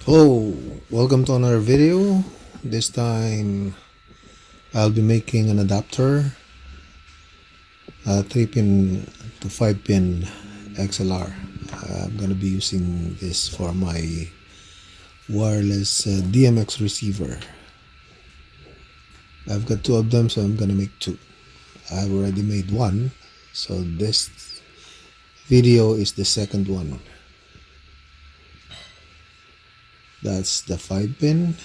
Hello, welcome to another video. This time I'll be making an adapter, 3-pin to 5-pin XLR. I'm gonna be using this for my wireless DMX receiver. I've got two of them, so I'm gonna make two. I've already made one, so this video is the second one. That's the 5-pin.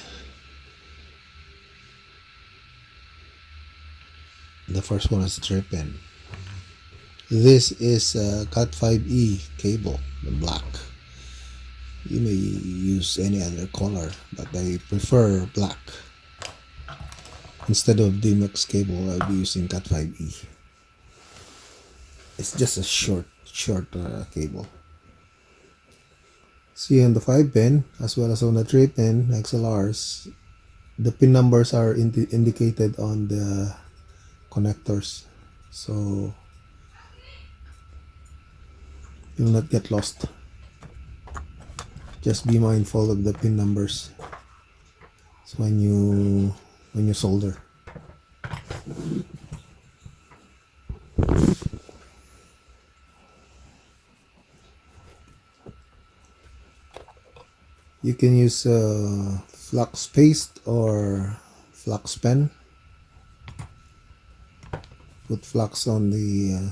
The first one is 3-pin. This is a Cat5e cable, the black. You may use any other color, but I prefer black. Instead of DMX cable, I'll be using Cat5e. It's just a short cable. See, on the 5-pin as well as on the 3-pin XLRs, the pin numbers are indicated on the connectors, so you'll not get lost. Just be mindful of the pin numbers when you solder. You can use flux paste or flux pen. Put flux on the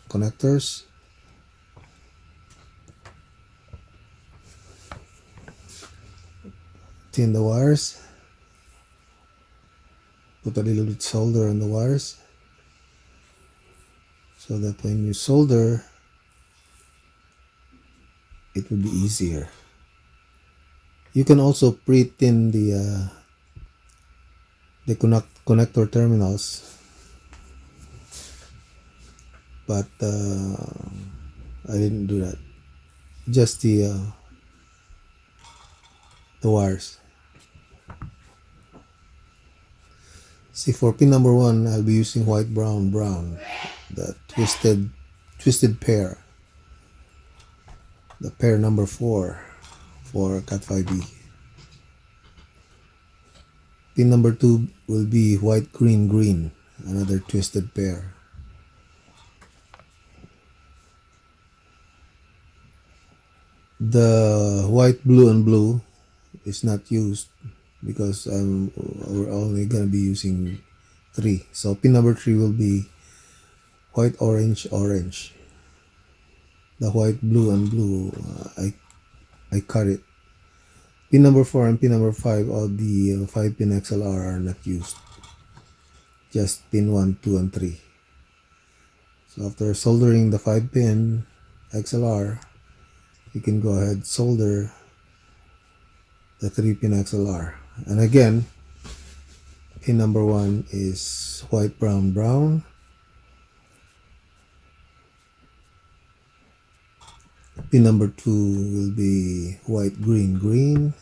connectors. Tin the wires. Put a little bit solder on the wires so that when you solder, it will be easier. You can also pre-tin the connector terminals, but I didn't do that. Just the wires. See, for pin number 1, I'll be using white, brown, the twisted pair. The pair number 4 for Cat5e. Pin number 2 will be white, green, another twisted pair. The white, blue, and blue is not used because we're only gonna be using 3. So pin number 3 will be white, orange. The white, blue, and blue, I cut it. Pin number 4 and pin number 5 of the 5-pin XLR are not used. Just pin 1, 2, and 3. So after soldering the 5-pin XLR, you can go ahead solder the 3-pin XLR. And again, pin number 1 is white, brown. Pin number 2 will be white, green.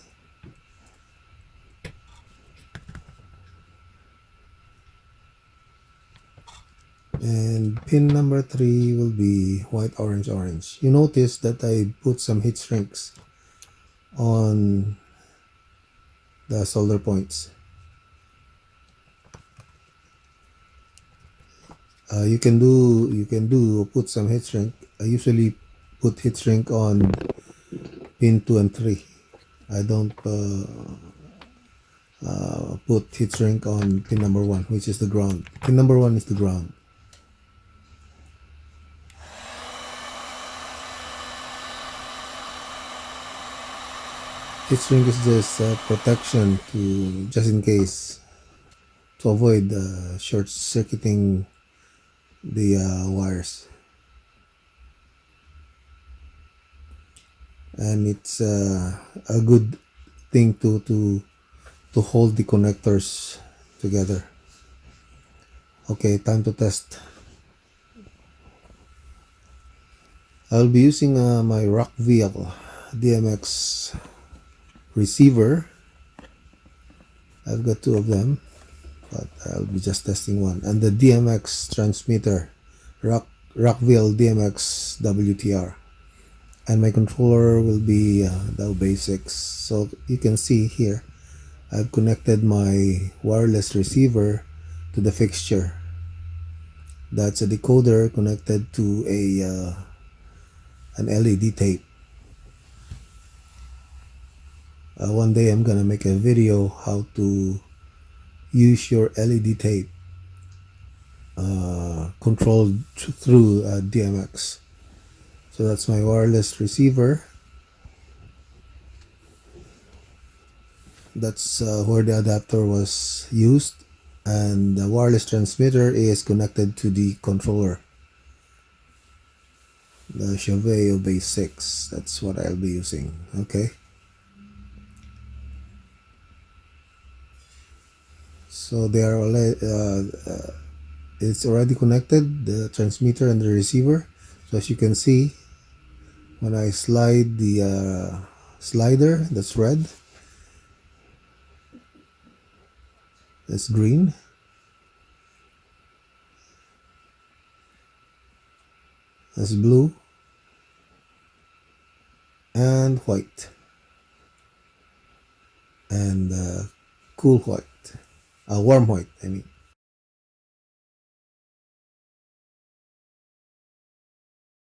And pin number 3 will be white, orange. You notice that I put some heat shrinks on the solder points. You can put some heat shrink. I usually put heat shrink on pin 2 and 3. I don't put heat shrink on pin number 1, which is the ground. Pin number 1 is the ground. Heat shrink is just protection just in case, to avoid short circuiting the wires. And it's a good thing to hold the connectors together. Okay, time to test. I'll be using my Cat5e DMX receiver. I've got 2 of them, but I'll be just testing one. And the DMX transmitter, Cat5e DMX WTR. and my controller will be the basics. So you can see here I've connected my wireless receiver to the fixture. That's a decoder connected to an LED tape. One day I'm gonna make a video how to use your LED tape controlled through DMX. So that's my wireless receiver. That's where the adapter was used, and the wireless transmitter is connected to the controller, the Cat5e base 6. That's what I'll be using. Okay, so they are already it's already connected, the transmitter and the receiver. So as you can see, when I slide the slider, that's red, that's green, that's blue, and white, and cool white, warm white, I mean.